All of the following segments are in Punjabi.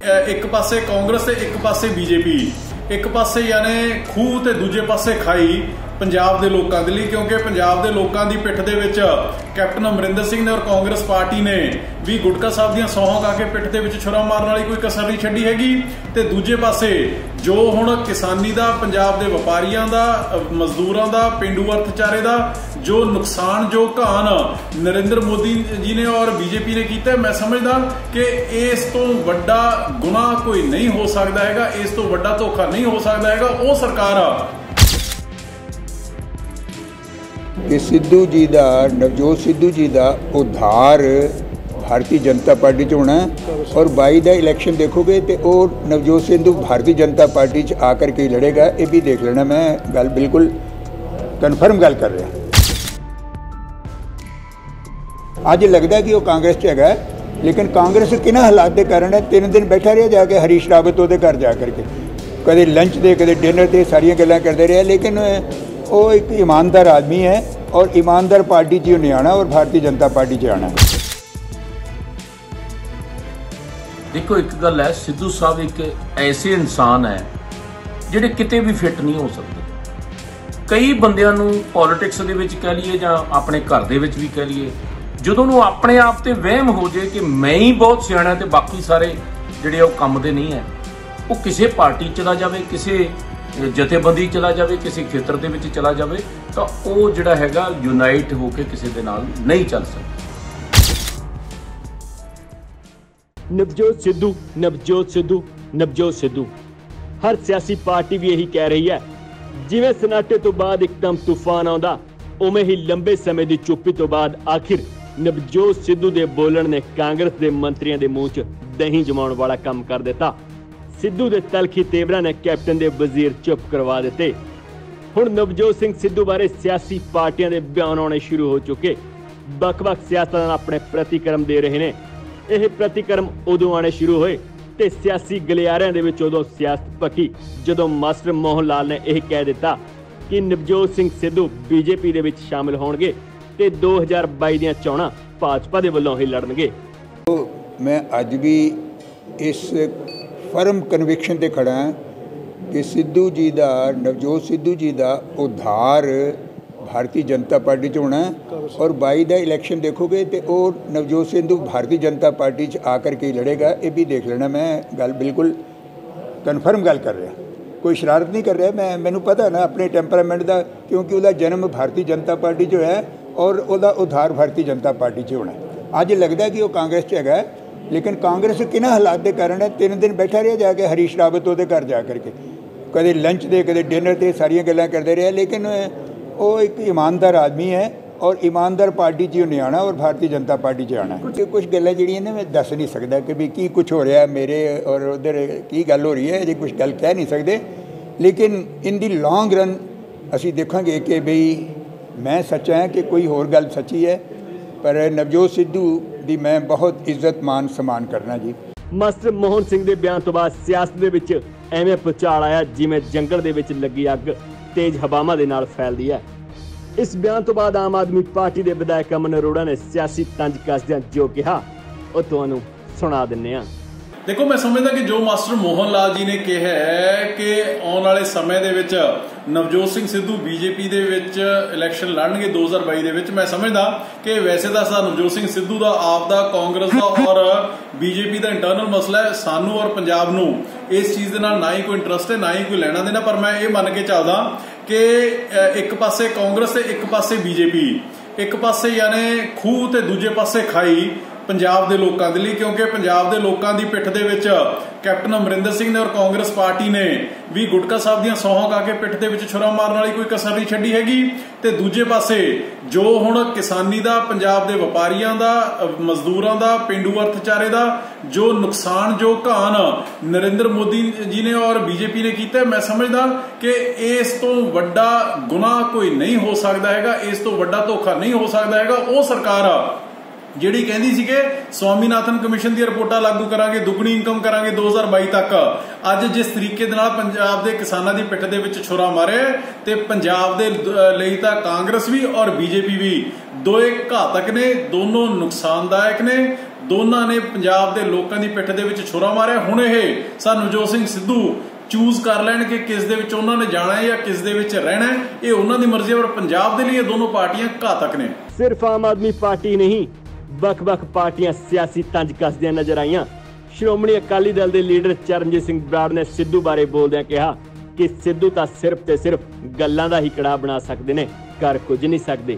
एक पासे कांग्रेस ते एक पासे बीजेपी, एक पासे यानी खूह ते दूजे पासे खाई पंजाब दे लोकां दे लई, क्योंकि पंजाब दे लोकां दी पिठ दे विच कैप्टन अमरिंदर सिंह ने और कांग्रेस पार्टी ने भी गुटका साहब दीआं सौहां खा के पिठ दे विच छुरा मारन वाली कोई कसर नहीं छड्डी हैगी। ते दूजे पासे जो हुण किसानी दा, पंजाब दे वपारियां दा, मजदूरां दा, पेंडू अर्थचारे दा जो नुकसान, जो घान नरेंद्र मोदी जी ने और बीजेपी ने कीता, मैं समझदा कि इस तो वड्डा गुनाह कोई नहीं हो सकदा हैगा, इस तो वड्डा धोखा नहीं हो सकदा हैगा। वो सरकार कि सिद्धू जी का, नवजोत सिद्धू जी का उद्धार भारतीय जनता पार्टी च होना है और 22 का इलैक्शन देखोगे तो वो नवजोत सिद्धू भारतीय जनता पार्टी च आकर के लड़ेगा। ये भी देख लेना, मैं गल बिल्कुल कन्फर्म गल कर रहा। अज लगता है कि वो कांग्रेस च है, लेकिन कांग्रेस किन्ना हालात के कारण है 3 दिन बैठा रहा जाके हरीश रावत वो घर जा करके, कदे लंच दे कदे डिनर दे सारिया गल्लां करते रहे। लेकिन वो एक ईमानदार आदमी है और ईमानदार पार्टी च उन्हें आना और भारतीय जनता पार्टी च आना। देखो एक गल है, सिद्धू साहब एक ऐसे इंसान है जिहड़े किते भी फिट नहीं हो सकते। कई बंदियां नूं पॉलिटिक्स दे विच कह लीए जां अपने घर दे विच भी कह लीए, जदों नूं अपने आप ते वहम हो जाए कि मैं ही बहुत सियाणा ते बाकी सारे जिहड़े वो काम दे नहीं है, वो किसी पार्टी चला जाए, किसी जथेबंदी चला जाए, किसी खेतर दे विच चला जाए, तो वो जिहड़ा हैगा यूनाइट होकर किसी दे नाल नहीं चल सकता। नवजोत सिद्धू, नवजोत सिद्धू, नवजोत सिद्धू, हर सियासी पार्टी भी यही कह रही है। जिवें सन्नाटे तो बाद एकदम तूफान आउंदा, उवें ही लंबे समय की चुप्पी तो बाद आखिर नवजोत सिद्धू के बोलण ने कांग्रेस के मंत्रियों के मूँह च दही जमाउण वाला काम कर दिता। सिद्धू के तलखी तेवरा ने कैप्टन के वजीर चुप करवा दिते। हुण नवजोत सिंह सिद्धू बारे सियासी पार्टियां के बयान आने शुरू हो चुके। ਵੱਖ-ਵੱਖ सियासतदान अपने प्रतिक्रम दे रहे हैं। यह प्रतिक्रम उदों आने शुरू होए ते सियासी गलियारिਆਂ ਦੇ ਵਿੱਚ उदों सियासत पकी जदों मास्टर मोहन लाल ने यह कह दिता कि नवजोत सिंह सिद्धू बीजेपी ਦੇ ਵਿੱਚ शामिल होणगे ते 2022 ਦੀਆਂ ਚੋਣਾਂ भाजपा ਦੇ ਵੱਲੋਂ ही लड़नगे। मैं अज भी इस फर्म कन्विक्शन ते खड़ा है कि सिद्धू जी का, नवजोत सिद्धू जी का उद्धार भारतीय जनता पार्टी च होना है और 22 का इलैक्शन देखोगे तो वो नवजोत सिद्धू भारतीय जनता पार्टी च आकर के लड़ेगा। ये भी देख लेना, मैं गल बिल्कुल कन्फर्म गल कर रहा, कोई शरारत नहीं कर रहा। मैनू पता ना अपने टैंपरामेंट का, क्योंकि वह जन्म भारतीय जनता पार्टी जो है और वह उद्धार भारतीय जनता पार्टी च होना है। अज लगता है कि वह कांग्रेस च है, लेकिन कांग्रेस किन्ना हालात के कारण है 3 दिन बैठा रहा जाके हरीश रावत वो घर जा करके, कदे लंच दे कदे डिनर दे सारिया गल्लां करते रहे। लेकिन वो एक ईमानदार आदमी है और ईमानदार पार्टी च उन्हें आना और भारतीय जनता पार्टी च आना। कुछ गल्लां जिहड़ियां ने मैं दस नहीं सकता कि भी की कुछ हो रहा है मेरे और उधर की गल हो रही है, अजे कुछ गल कह नहीं सकते। लेकिन इन दी लॉन्ग रन असीं देखांगे कि बई मैं सच्चा है कि कोई होर गल सच्ची है, पर नवजोत सिद्धू दी मैं बहुत इज्जत मान सम्मान करना जी। मास्टर मोहन सिंह के बयान तो बाद सियासत दे विच एवें भुचाल आया जिवें जंगल दे विच लगी अग तेज हवावां दे नाल फैलदी है। इस बयान तो बाद आम आदमी पार्टी के विधायक अमन अरोड़ा ने सियासी तंज कसदियां जो कहा वो तुहानूं सुना दिंने आ। देखो मैं समझदा कि जो मास्टर मोहन लाल जी ने कहा है कि आने वाले समय दे विच नवजोत सिंह सिद्धू बीजेपी दे विच इलैक्शन लड़नगे 2022 दे विच, मैं समझदा कि वैसे तो नवजोत सिंह सिद्धू का आप दा, कांग्रेस का और बीजेपी का इंटरनल मसला है। सानू और पंजाब नू इस चीज़ दे नाल ना ही कोई इंटरस्ट है ना ही कोई लेना देना, पर मैं ये मन के चलदा कि एक पासे कांग्रेस ते एक पासे बीजेपी, एक पासे यानी खूह ते दूजे पासे खाई पंजाब दे लोकां दे लई, क्योंकि पंजाब दे लोकां दी पिठ दे विच कैप्टन अमरिंदर सिंह ने और कांग्रेस पार्टी ने भी गुटका साहब दीआं सौहां खा के पिठ दे विच छुरा मारन वाली कोई कसर नहीं छड्डी हैगी। ते दूजे पासे जो हुण किसानी दा, पंजाब दे वपारियां दा, मजदूरां दा, पेंडू अर्थचारे दा जो नुकसान, जो घान नरेंद्र मोदी जी ने और बीजेपी ने कीता, मैं समझदा कि इस तो वड्डा गुनाह कोई नहीं हो सकदा हैगा, इस तो वड्डा धोखा नहीं हो सकदा हैगा। वो सरकार ਜਿਹੜੀ ਕਹਿੰਦੀ ਸੀ ਕਿ ਸਵਾਮੀਨਾਥਨ ਕਮਿਸ਼ਨ ਦੀਆਂ ਰਿਪੋਰਟਾਂ ਲਾਗੂ ਕਰਾਂਗੇ, ਦੁੱਗਣੀ ਇਨਕਮ ਕਰਾਂਗੇ 2022 ਤੱਕ, ਅੱਜ ਜਿਸ ਤਰੀਕੇ ਦੇ ਨਾਲ ਪੰਜਾਬ ਦੇ ਕਿਸਾਨਾਂ ਦੀ ਪਿੱਠ ਦੇ ਵਿੱਚ ਛੁਰਾ ਮਾਰਿਆ ਤੇ ਪੰਜਾਬ ਦੇ ਲਈ ਤਾਂ ਕਾਂਗਰਸ ਵੀ ਔਰ ਬੀਜੇਪੀ ਵੀ ਦੋਏ ਘਾਤਕ ਨੇ, ਦੋਨੋਂ ਨੁਕਸਾਨਦਾਇਕ ਨੇ, ਦੋਨਾਂ ਨੇ ਪੰਜਾਬ ਦੇ ਲੋਕਾਂ ਦੀ ਪਿੱਠ ਦੇ ਵਿੱਚ ਛੁਰਾ ਮਾਰਿਆ। ਹੁਣ ਇਹ ਸਰ ਨਵਜੋਤ ਸਿੰਘ ਸਿੱਧੂ ਚੂਜ਼ ਕਰ ਲੈਣ ਕਿ ਕਿਸ ਦੇ ਵਿੱਚ ਉਹਨਾਂ ਨੇ ਜਾਣਾ ਹੈ ਜਾਂ ਕਿਸ ਦੇ ਵਿੱਚ ਰਹਿਣਾ ਹੈ, ਇਹ ਉਹਨਾਂ ਦੀ ਮਰਜ਼ੀ ਹੈ। ਪਰ ਪੰਜਾਬ ਦੇ ਲਈ ਇਹ ਦੋਨੋਂ ਪਾਰਟੀਆਂ ਘਾਤਕ ਨੇ। ਸਿਰਫ ਆਮ ਆਦਮੀ ਪਾਰਟੀ ਨਹੀਂ, ਵੱਖ-ਵੱਖ ਪਾਰਟੀਆਂ ਸਿਆਸੀ ਤੰਜ ਕੱਸਦੀਆਂ ਨਜ਼ਰ ਆਈਆਂ। ਸ਼੍ਰੋਮਣੀ ਅਕਾਲੀ ਦਲ ਦੇ ਲੀਡਰ ਚਰਨਜੀਤ ਸਿੰਘ ਬਰਾੜ ਨੇ ਸਿੱਧੂ ਬਾਰੇ ਬੋਲਦਿਆਂ ਕਿਹਾ ਕਿ ਸਿੱਧੂ ਤਾਂ ਸਿਰਫ ਤੇ ਸਿਰਫ ਗੱਲਾਂ ਦਾ ਹੀ ਕੜਾਹ ਬਣਾ ਸਕਦੇ ਨੇ, ਕਰ ਕੁਝ ਨਹੀਂ ਸਕਦੇ।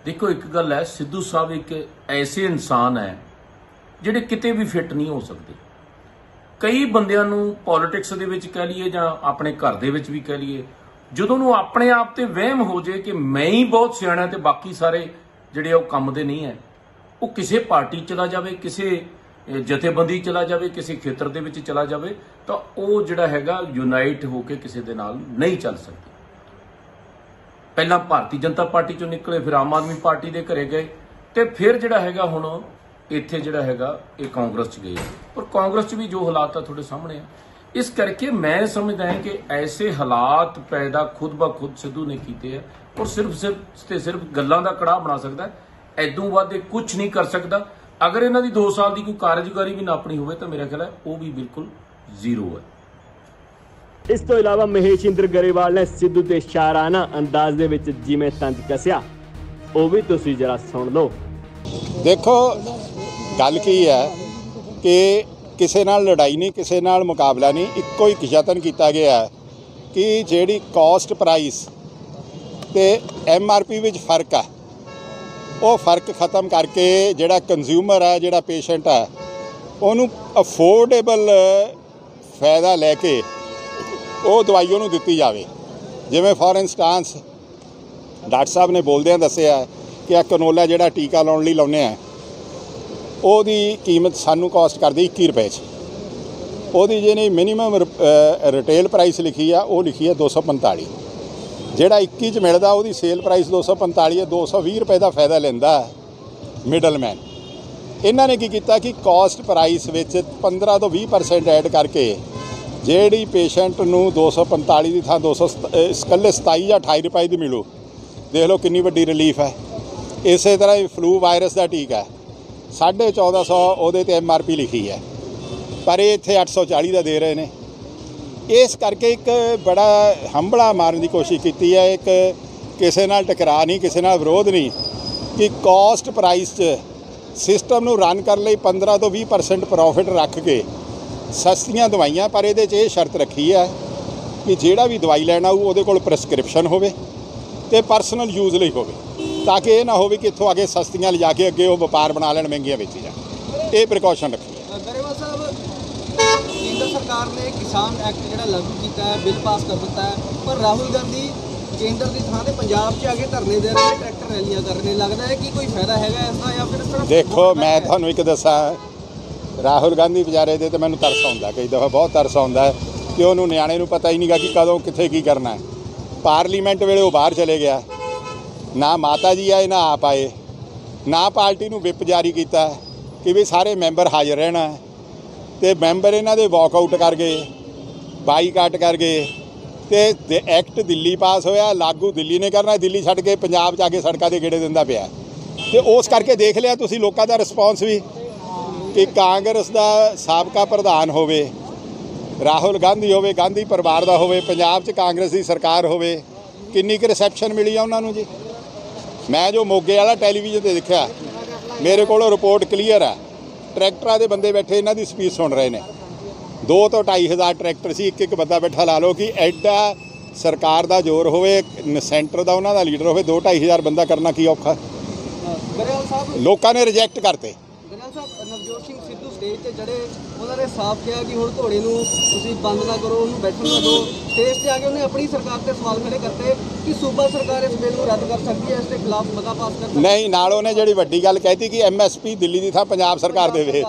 ਦੇਖੋ ਇੱਕ ਗੱਲ ਹੈ, ਸਿੱਧੂ ਸਾਹਿਬ ਇੱਕ ਐਸੇ ਇਨਸਾਨ ਹੈ ਜਿਹੜੇ ਕਿਤੇ ਵੀ ਫਿੱਟ ਨਹੀਂ ਹੋ ਸਕਦੇ। ਕਈ ਬੰਦਿਆਂ ਨੂੰ ਪੋਲਿਟਿਕਸ ਦੇ ਵਿੱਚ ਕਹਿ ਲਈਏ ਜਾਂ ਆਪਣੇ ਘਰ ਦੇ ਵਿੱਚ ਵੀ ਕਹਿ ਲਈਏ, ਜਦੋਂ ਨੂੰ ਆਪਣੇ ਆਪ ਤੇ ਵਹਿਮ ਹੋ ਜਾਏ ਕਿ ਮੈਂ ਹੀ ਬਹੁਤ ਸਿਆਣਾ ਤੇ ਬਾਕੀ ਸਾਰੇ ਜਿਹੜੇ ਉਹ ਕੰਮ ਦੇ ਨਹੀਂ ਹੈ, ਉਹ ਕਿਸੇ ਪਾਰਟੀ ਚਲਾ ਜਾਵੇ, ਕਿਸੇ ਜਥੇਬੰਦੀ ਚਲਾ ਜਾਵੇ, ਕਿਸੇ ਖੇਤਰ ਦੇ ਵਿੱਚ ਚਲਾ ਜਾਵੇ, ਤਾਂ ਉਹ ਜਿਹੜਾ ਹੈਗਾ ਯੂਨਾਈਟ ਹੋ ਕੇ ਕਿਸੇ ਦੇ ਨਾਲ ਨਹੀਂ ਚੱਲ ਸਕਦੀ। ਪਹਿਲਾਂ ਭਾਰਤੀ ਜਨਤਾ ਪਾਰਟੀ ਚੋਂ ਨਿਕਲੇ, ਫਿਰ ਆਮ ਆਦਮੀ ਪਾਰਟੀ ਦੇ ਘਰੇ ਗਏ, ਤੇ ਫਿਰ ਜਿਹੜਾ ਹੈਗਾ ਹੁਣ ਇੱਥੇ ਜਿਹੜਾ ਹੈਗਾ ਇਹ ਕਾਂਗਰਸ 'ਚ ਗਏ। ਪਰ ਕਾਂਗਰਸ 'ਚ ਵੀ ਜੋ ਹਾਲਾਤ ਆ ਤੁਹਾਡੇ ਸਾਹਮਣੇ ਆ। ਇਸ ਕਰਕੇ ਮੈਂ ਸਮਝਦਾ ਹਾਂ ਕਿ ਐਸੇ ਹਾਲਾਤ ਪੈਦਾ ਖੁਦ ਬ ਖੁਦ ਸਿੱਧੂ ਨੇ ਕੀਤੇ ਆ, ਔਰ ਸਿਰਫ ਗੱਲਾਂ ਦਾ ਕੜਾਹ ਬਣਾ ਸਕਦਾ, ਐਦੋਂ ਵੱਧ ਇਹ ਕੁਝ ਨਹੀਂ ਕਰ ਸਕਦਾ। ਅਗਰ ਇਹਨਾਂ ਦੀ 2 ਸਾਲ ਦੀ ਕੋਈ ਕਾਰਜਕਾਰੀ ਵੀ ਨਾਪਣੀ ਹੋਵੇ ਤਾਂ ਮੇਰਾ ਖਿਆਲ ਹੈ ਉਹ ਵੀ ਬਿਲਕੁਲ ਜ਼ੀਰੋ ਹੈ। ਇਸ ਤੋਂ ਇਲਾਵਾ ਮਹੇਸ਼ਿੰਦਰ ਗਰੇਵਾਲ ਨੇ ਸਿੱਧੂ ਤੇ ਸ਼ਾਇਰਾਨਾ ਅੰਦਾਜ਼ ਦੇ ਵਿੱਚ ਜਿਵੇਂ ਤੰਜ ਕੱਸਿਆ, ਉਹ ਵੀ ਤੁਸੀਂ ਜਰਾ ਸੁਣ ਲਓ। ਦੇਖੋ ਗੱਲ ਕੀ ਹੈ ਕਿ ਕਿਸੇ ਨਾਲ ਲੜਾਈ ਨਹੀਂ, ਕਿਸੇ ਨਾਲ ਮੁਕਾਬਲਾ ਨਹੀਂ, ਇੱਕੋ ਇੱਕ ਯਤਨ ਕੀਤਾ ਗਿਆ ਕਿ ਜਿਹੜੀ ਕਾਸਟ ਪ੍ਰਾਈਸ ਤੇ MRP ਵਿੱਚ ਫਰਕ ਹੈ, ਉਹ ਫਰਕ ਖਤਮ ਕਰਕੇ ਜਿਹੜਾ ਕੰਜ਼ਿਊਮਰ ਹੈ, ਜਿਹੜਾ ਪੇਸ਼ੈਂਟ ਹੈ, ਉਹਨੂੰ ਅਫੋਰਡੇਬਲ ਫਾਇਦਾ ਲੈ ਕੇ ਉਹ ਦਵਾਈ ਉਹਨੂੰ ਦਿੱਤੀ ਜਾਵੇ। ਜਿਵੇਂ ਫੋਰ ਇੰਸਟੈਂਸ ਡਾਕਟਰ ਸਾਹਿਬ ਨੇ ਬੋਲਦਿਆਂ ਦੱਸਿਆ ਕਿ ਇਹ ਕਨੋਲਾ ਜਿਹੜਾ ਟੀਕਾ ਲਾਉਣ ਲਈ ਲਾਉਂਦੇ ਆ, ਉਹਦੀ ਕੀਮਤ ਸਾਨੂੰ ਕਾਸਟ ਕਰਦੀ 21 ਰੁਪਏ 'ਚ। ਉਹਦੀ ਜਿਹੜੀ ਮਿਨੀਮਮ ਰਿਟੇਲ ਪ੍ਰਾਈਸ ਲਿਖੀ ਆ ਉਹ ਲਿਖੀ ਹੈ 245। ਜਿਹੜਾ 21 'ਚ ਮਿਲਦਾ ਉਹਦੀ ਸੇਲ ਪ੍ਰਾਈਸ 245 ਹੈ। 220 ਰੁਪਏ ਦਾ ਫਾਇਦਾ ਲੈਂਦਾ ਮਿਡਲਮੈਨ। ਇਹਨਾਂ ਨੇ ਕੀ ਕੀਤਾ ਕਿ ਕਾਸਟ ਪ੍ਰਾਈਸ ਵਿੱਚ 15 ਤੋਂ 20% ਐਡ ਕਰਕੇ ਜਿਹੜੀ ਪੇਸ਼ੈਂਟ ਨੂੰ 245 ਦੀ ਥਾਂ 200 ਇਕੱਲੇ 27 ਜਾਂ 28 ਰੁਪਏ ਦੀ ਮਿਲੂ। ਦੇਖ ਲਓ ਕਿੰਨੀ ਵੱਡੀ ਰਿਲੀਫ ਹੈ। ਇਸੇ ਤਰ੍ਹਾਂ ਹੀ ਫਲੂ ਵਾਇਰਸ ਦਾ ਟੀਕਾ 1450 ਉਹਦੇ 'ਤੇ MRP ਲਿਖੀ ਹੈ, ਪਰ ਇਹ ਇੱਥੇ 840 ਦਾ ਦੇ ਰਹੇ ਨੇ। ਇਸ ਕਰਕੇ ਇੱਕ ਬੜਾ ਹੰਭਲਾ ਮਾਰਨ ਦੀ ਕੋਸ਼ਿਸ਼ ਕੀਤੀ ਹੈ। ਇੱਕ ਕਿਸੇ ਨਾਲ ਟਕਰਾਅ ਨਹੀਂ, ਕਿਸੇ ਨਾਲ ਵਿਰੋਧ ਨਹੀਂ, ਕਿ ਕਾਸਟ ਪ੍ਰਾਈਸ 'ਚ ਸਿਸਟਮ ਨੂੰ ਰਨ ਕਰਨ ਲਈ 15 ਤੋਂ 20% ਪ੍ਰੋਫਿਟ ਰੱਖ ਕੇ ਸਸਤੀਆਂ ਦਵਾਈਆਂ, ਪਰ ਇਹਦੇ 'ਚ ਇਹ ਸ਼ਰਤ ਰੱਖੀ ਹੈ ਕਿ ਜਿਹੜਾ ਵੀ ਦਵਾਈ ਲੈਣਾ ਉਹ ਉਹਦੇ ਕੋਲ ਪ੍ਰੈਸਕ੍ਰਿਪਸ਼ਨ ਹੋਵੇ ਤੇ ਪਰਸਨਲ ਯੂਜ਼ ਲਈ ਹੋਵੇ, ਤਾਂ ਕਿ ਇਹ ਨਾ ਹੋਵੇ ਕਿ ਇੱਥੋਂ ਅੱਗੇ ਸਸਤੀਆਂ ਲਿਜਾ ਕੇ ਅੱਗੇ ਉਹ ਵਪਾਰ ਬਣਾ ਲੈਣ, ਮਹਿੰਗੀਆਂ ਵੇਚੀ ਜਾਣ। ਇਹ ਪ੍ਰੀਕਾਸ਼ਨ ਰੱਖੀ ਹੈ। ਗਰੇਵਾਲ ਸਾਹਿਬ, ਕੇਂਦਰ ਸਰਕਾਰ ਨੇ ਕਿਸਾਨ ਐਕਟ ਜਿਹੜਾ ਲਾਗੂ ਕੀਤਾ ਹੈ, ਬਿੱਲ ਪਾਸ ਕਰ ਦਿੱਤਾ ਹੈ, ਪਰ ਰਾਹੁਲ ਗਾਂਧੀ ਕੇਂਦਰ ਦੀ ਥਾਂ ਤੇ ਪੰਜਾਬ 'ਚ ਆ ਕੇ ਧਰਨੇ ਦੇ ਰਹੇ, ਟਰੈਕਟਰ ਰੈਲੀਆਂ ਕਰ ਰਹੇ ਨੇ। ਲੱਗਦਾ ਹੈ ਕਿ ਕੋਈ ਫਾਇਦਾ ਹੈਗਾ ਇਸ ਦਾ ਜਾਂ ਫਿਰ ਇਸ ਤਰ੍ਹਾਂ? ਦੇਖੋ ਮੈਂ ਤੁਹਾਨੂੰ ਇੱਕ ਦੱਸਾਂ, ਰਾਹੁਲ ਗਾਂਧੀ ਵਿਚਾਰੇ ਦੇ ਤੇ ਮੈਨੂੰ ਤਰਸ ਆਉਂਦਾ, ਕਈ ਦਫਾ ਬਹੁਤ ਤਰਸ ਆਉਂਦਾ ਹੈ ਕਿ ਉਹਨੂੰ ਨਿਆਣੇ ਨੂੰ ਪਤਾ ਹੀ ਨਹੀਂ ਗਾ ਕਿ ਕਦੋਂ ਕਿੱਥੇ ਕੀ ਕਰਨਾ ਹੈ। ਪਾਰਲੀਮੈਂਟ ਵੇਲੇ ਉਹ ਬਾਹਰ ਚਲੇ ਗਿਆ, ਨਾ ਮਾਤਾ ਜੀ ਆਏ ਨਾ ਆਪ ਆਏ, ਨਾ ਪਾਰਟੀ ਨੂੰ ਵਿਪ ਜਾਰੀ ਕੀਤਾ ਕਿ ਵੀ ਸਾਰੇ ਮੈਂਬਰ ਹਾਜ਼ਰ ਰਹਿਣਾ, ਤੇ ਮੈਂਬਰ ਇਹਨਾਂ ਦੇ ਵਾਕਆਊਟ ਕਰ ਗਏ, ਬਾਈਕਾਟ ਕਰ ਗਏ, ਤੇ ਐਕਟ ਦਿੱਲੀ ਪਾਸ ਹੋਇਆ, ਲਾਗੂ ਦਿੱਲੀ ਨੇ ਕਰਨਾ, ਦਿੱਲੀ ਛੱਡ ਕੇ ਪੰਜਾਬ 'ਚ ਆ ਕੇ ਸੜਕਾਂ 'ਤੇ ਗੇੜੇ ਦਿੰਦਾ ਪਿਆ। ਤੇ ਉਸ ਕਰਕੇ ਦੇਖ ਲਿਆ ਤੁਸੀਂ ਲੋਕਾਂ ਦਾ ਰਿਸਪੌਂਸ ਵੀ, ਕਿ ਕਾਂਗਰਸ ਦਾ ਸਾਬਕਾ ਪ੍ਰਧਾਨ ਹੋਵੇ, ਰਾਹੁਲ ਗਾਂਧੀ ਹੋਵੇ, ਗਾਂਧੀ ਪਰਿਵਾਰ ਦਾ ਹੋਵੇ, ਪੰਜਾਬ 'ਚ ਕਾਂਗਰਸ ਦੀ ਸਰਕਾਰ ਹੋਵੇ, ਕਿੰਨੀ ਕੁ ਰਿਸੈਪਸ਼ਨ ਮਿਲੀ ਆ ਉਹਨਾਂ ਨੂੰ ਜੀ। ਮੈਂ ਜੋ ਮੋਗੇ ਵਾਲਾ ਟੈਲੀਵਿਜ਼ਨ 'ਤੇ ਦੇਖਿਆ, ਮੇਰੇ ਕੋਲ ਰਿਪੋਰਟ ਕਲੀਅਰ ਹੈ, ਟਰੈਕਟਰਾਂ ਦੇ ਬੰਦੇ ਬੈਠੇ ਇਹਨਾਂ ਦੀ ਸਪੀਚ ਸੁਣ ਰਹੇ ਨੇ। 2 ਤੋਂ 2.5 ਟਰੈਕਟਰ ਸੀ, ਇੱਕ ਬੰਦਾ ਬੈਠਾ। ਲਾ ਲਓ ਕਿ ਐਡਾ ਸਰਕਾਰ ਦਾ ਜ਼ੋਰ ਹੋਵੇ, ਸੈਂਟਰ ਦਾ ਉਹਨਾਂ ਦਾ ਲੀਡਰ ਹੋਵੇ, 2-2.5 ਬੰਦਾ ਕਰਨਾ ਕੀ ਔਖਾ। ਗਰੇਵਾਲ ਸਾਹਿਬ, ਲੋਕਾਂ ਨੇ ਰਿਜੈਕਟ ਕਰਤੇ। ਗਰੇਵਾਲ ਸਾਹਿਬ, ਨਵਜੋਤ ਸਿੰਘ ਸਿੱਧੂ ਸਟੇਜ 'ਤੇ ਚੜ੍ਹੇ, ਉਹਨਾਂ ਨੇ ਸਾਫ਼ ਕਿਹਾ ਕਿ ਹੁਣ ਘੋੜੇ ਨੂੰ ਤੁਸੀਂ ਬੰਦ ਨਾ ਕਰੋ, ਉਹਨੂੰ ਬੈਠਣ ਨਾ ਦਿਓ। ਸਟੇਜ 'ਤੇ ਆ ਕੇ ਉਹਨੇ ਆਪਣੀ ਸਰਕਾਰ 'ਤੇ ਸਵਾਲ ਖੜੇ ਕਰਤੇ ਕਿ ਸੂਬਾ ਸਰਕਾਰ ਇਸ ਬਿੱਲ ਨੂੰ ਰੱਦ ਕਰ ਸਕਦੀ ਹੈ, ਇਸ ਦੇ ਖਿਲਾਫ ਮਤਾ ਪਾਸ ਕਰ ਸਕਦੀ ਹੈ। ਨਹੀਂ, ਨਾਲ ਉਹਨੇ ਜਿਹੜੀ ਵੱਡੀ ਗੱਲ ਕਹਿਤੀ ਕਿ MSP ਦਿੱਲੀ ਦੀ ਥਾਂ ਪੰਜਾਬ ਸਰਕਾਰ ਦੇਵੇ,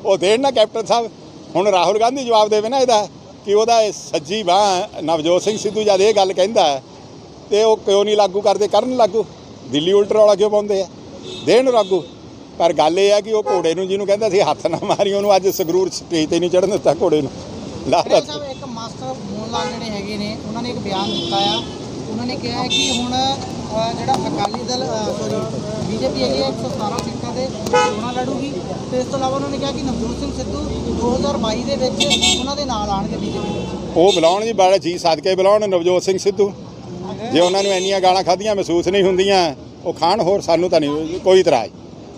ਉਹ ਦੇਣ ਨਾ ਕੈਪਟਨ ਸਾਹਿਬ। ਹੁਣ ਰਾਹੁਲ ਗਾਂਧੀ ਜਵਾਬ ਦੇਵੇ ਨਾ ਇਹਦਾ, ਕਿ ਉਹਦਾ ਸੱਜੀ ਬਾਂਹ ਨਵਜੋਤ ਸਿੰਘ ਸਿੱਧੂ ਜਦ ਇਹ ਗੱਲ ਕਹਿੰਦਾ ਤੇ ਉਹ ਕਿਉਂ ਨਹੀਂ ਲਾਗੂ ਕਰਦੇ, ਕਰਨ ਲਾਗੂ। ਦਿੱਲੀ ਉਲਟ ਰੌਲਾ ਕਿਉਂ ਪਾਉਂਦੇ ਆ? ਦੇਣ ਰਾਗੂ। ਪਰ ਗੱਲ ਇਹ ਹੈ ਕਿ ਉਹ ਘੋੜੇ ਨੂੰ ਜਿਹਨੂੰ ਕਹਿੰਦਾ ਸੀ ਹੱਥ ਨਾ ਮਾਰੀ, ਉਹਨੂੰ ਅੱਜ ਸੰਗਰੂਰ ਸਟੇਜ ਤੇ ਨਹੀਂ ਚੜ੍ਹਨ ਦਿੱਤਾ ਘੋੜੇ ਨੂੰ। ਸਾਹਿਬ ਇੱਕ ਮਾਸਟਰ ਮੋਹਨ ਲਾਲ ਜਿਹੜੇ ਹੈਗੇ ਨੇ ਉਹਨਾਂ ਨੇ ਇੱਕ ਬਿਆਨ ਦਿੱਤਾ ਆ, ਉਹਨਾਂ ਨੇ ਕਿਹਾ ਕਿ ਹੁਣ ਜਿਹੜਾ ਅਕਾਲੀ ਦਲ ਬੀਜੇਪੀ ਹੈਗੀ 117 ਸੀਟਾਂ ਤੇ ਚੋਣਾਂ ਲੜੂਗੀ, ਤੇ ਇਸ ਤੋਂ ਇਲਾਵਾ ਉਹਨਾਂ ਨੇ ਕਿਹਾ ਕਿ ਨਵਜੋਤ ਸਿੰਘ ਸਿੱਧੂ 2022 ਦੇ ਵਿੱਚ ਉਹਨਾਂ ਦੇ ਨਾਲ ਆਉਣਗੇ ਬੀਜੇਪੀ। ਉਹ ਬੁਲਾਉਣ ਜੀ, ਬੜਾ ਜੀ ਸਦਕੇ ਬੁਲਾਉਣ ਨਵਜੋਤ ਸਿੰਘ ਸਿੱਧੂ। ਜੇ ਉਹਨਾਂ ਨੂੰ ਇੰਨੀਆਂ ਗਾਲਾਂ ਖਾਧੀਆਂ ਮਹਿਸੂਸ ਨਹੀਂ ਹੁੰਦੀਆਂ, ਉਹ ਖਾਣ। ਹੋਰ ਸਾਨੂੰ ਤਾਂ ਨਹੀਂ ਕੋਈ ਇਤਰਾਜ਼,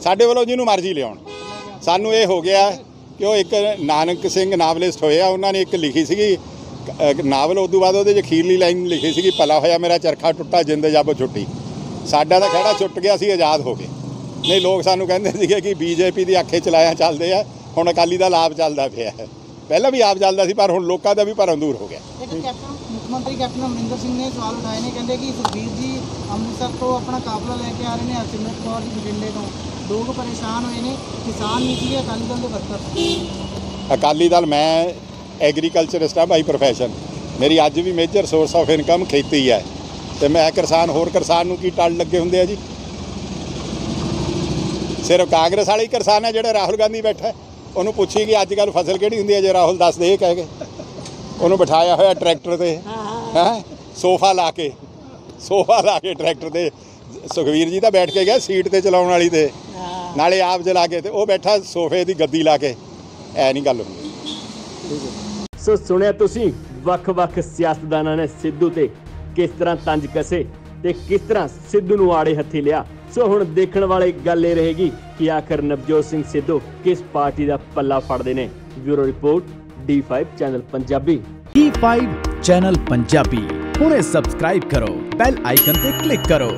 ਸਾਡੇ ਵੱਲੋਂ ਜਿਹਨੂੰ ਮਰਜ਼ੀ ਲਿਆਉਣ। ਸਾਨੂੰ ਇਹ ਹੋ ਗਿਆ ਕਿ ਉਹ ਇੱਕ ਨਾਨਕ ਸਿੰਘ ਨਾਵਲਿਸਟ ਹੋਏ ਆ, ਉਹਨਾਂ ਨੇ ਇੱਕ ਲਿਖੀ ਸੀਗੀ ਨਾਵਲ, ਉਦੋਂ ਬਾਅਦ ਉਹਦੇ 'ਚ ਅਖੀਰਲੀ ਲਾਈਨ ਲਿਖੀ ਸੀਗੀ, ਭਲਾ ਹੋਇਆ ਮੇਰਾ ਚਰਖਾ ਟੁੱਟਾ ਜਿੰਦ ਜੱਬ ਛੁੱਟੀ। ਸਾਡਾ ਤਾਂ ਖਹਿੜਾ ਛੁੱਟ ਗਿਆ, ਸੀ ਆਜ਼ਾਦ ਹੋ ਗਏ। ਨਹੀਂ, ਲੋਕ ਸਾਨੂੰ ਕਹਿੰਦੇ ਸੀਗੇ ਕਿ ਬੀਜੇਪੀ ਦੀ ਆਖੇ ਚਲਾਇਆ ਚੱਲਦੇ ਆ, ਹੁਣ ਅਕਾਲੀ ਦਲ ਆਪ ਚੱਲਦਾ ਪਿਆ। ਪਹਿਲਾਂ ਵੀ ਆਪ ਚੱਲਦਾ ਸੀ, ਪਰ ਹੁਣ ਲੋਕਾਂ ਦਾ ਵੀ ਭਰਮ ਦੂਰ ਹੋ ਗਿਆ। ਮੁੱਖ ਮੰਤਰੀ ਕੈਪਟਨ ਅਮਰਿੰਦਰ ਸਿੰਘ ਨੇ ਸਵਾਲ ਉਠਾਏ ਨੇ, ਕਹਿੰਦੇ ਕਿ ਸੁਖਬੀਰ ਜੀ ਅੰਮ੍ਰਿਤਸਰ ਤੋਂ ਆਪਣਾ ਕਾਫਲਾ ਲੈ ਕੇ ਆ ਰਹੇ ਨੇ, ਹਰਸਿਮਰਤ ਕੌਰ ਜੀ ਬਠਿੰਡੇ ਤੋਂ। ਲੋਕ ਪਰੇਸ਼ਾਨ ਹੋਏ ਨੇ, ਕਿਸਾਨ ਨਹੀਂ ਸੀਗੇ ਅਕਾਲੀ ਦਲ ਦੇ ਵਰਕਰ। ਅਕਾਲੀ ਦਲ, ਮੈਂ ਐਗਰੀਕਲਚਰਿਸਟ ਆ ਬਾਈ ਪ੍ਰੋਫੈਸ਼ਨ, ਮੇਰੀ ਅੱਜ ਵੀ ਮੇਜਰ ਸੋਰਸ ਆਫ ਇਨਕਮ ਖੇਤੀ ਹੈ, ਤੇ ਮੈਂ ਕਿਸਾਨ, ਹੋਰ ਕਿਸਾਨ ਨੂੰ ਕੀ ਟੱਲ ਲੱਗੇ ਹੁੰਦੇ ਆ ਜੀ? ਸਿਰਫ ਕਾਂਗਰਸ ਵਾਲੇ ਹੀ ਕਿਸਾਨ ਹੈ ਜਿਹੜੇ ਰਾਹੁਲ ਗਾਂਧੀ ਬੈਠਾ, ਉਹਨੂੰ ਪੁੱਛੀ ਕਿ ਅੱਜ ਕੱਲ੍ਹ ਫਸਲ ਕਿਹੜੀ ਹੁੰਦੀ ਹੈ, ਜੇ ਰਾਹੁਲ ਦੱਸ ਦੇ ਇਹ ਕਹਿ ਕੇ। ਉਹਨੂੰ ਬਿਠਾਇਆ ਹੋਇਆ ਟਰੈਕਟਰ 'ਤੇ, ਹੈਂ, ਸੋਫਾ ਲਾ ਕੇ ਟਰੈਕਟਰ 'ਤੇ। ਸੁਖਵੀਰ ਜੀ ਤਾਂ ਬੈਠ ਕੇ ਗਿਆ ਸੀਟ 'ਤੇ ਚਲਾਉਣ ਵਾਲੀ 'ਤੇ, ਨਾਲੇ ਆਪ ਜਲਾ ਕੇ, ਤੇ ਉਹ ਬੈਠਾ ਸੋਫੇ ਦੀ ਗੱਦੀ ਲਾ ਕੇ। ਐ ਨਹੀਂ ਗੱਲ ਹੁੰਦੀ। ਸੋ ਸੁਣਿਆ ਤੁਸੀਂ, ਵੱਖ-ਵੱਖ ਸਿਆਸਤਦਾਨਾਂ ਨੇ ਸਿੱਧੂ ਤੇ ਕਿਸ ਤਰ੍ਹਾਂ ਤੰਜ ਕਸੇ ਤੇ ਕਿਸ ਤਰ੍ਹਾਂ ਸਿੱਧੂ ਨੂੰ ਆੜੇ ਹੱਥੀ ਲਿਆ। ਸੋ ਹੁਣ ਦੇਖਣ ਵਾਲੀ ਗੱਲ ਇਹ ਰਹੇਗੀ ਕਿ ਆਖਰ ਨਵਜੋਤ ਸਿੰਘ ਸਿੱਧੂ ਕਿਸ ਪਾਰਟੀ ਦਾ ਪੱਲਾ ਫੜਦੇ ਨੇ। Bureau report, D5 channel Punjabi. D5 channel Punjabi ਹੁਣੇ ਸਬਸਕ੍ਰਾਈਬ ਕਰੋ, ਬੈਲ ਆਈਕਨ ਤੇ ਕਲਿੱਕ ਕਰੋ।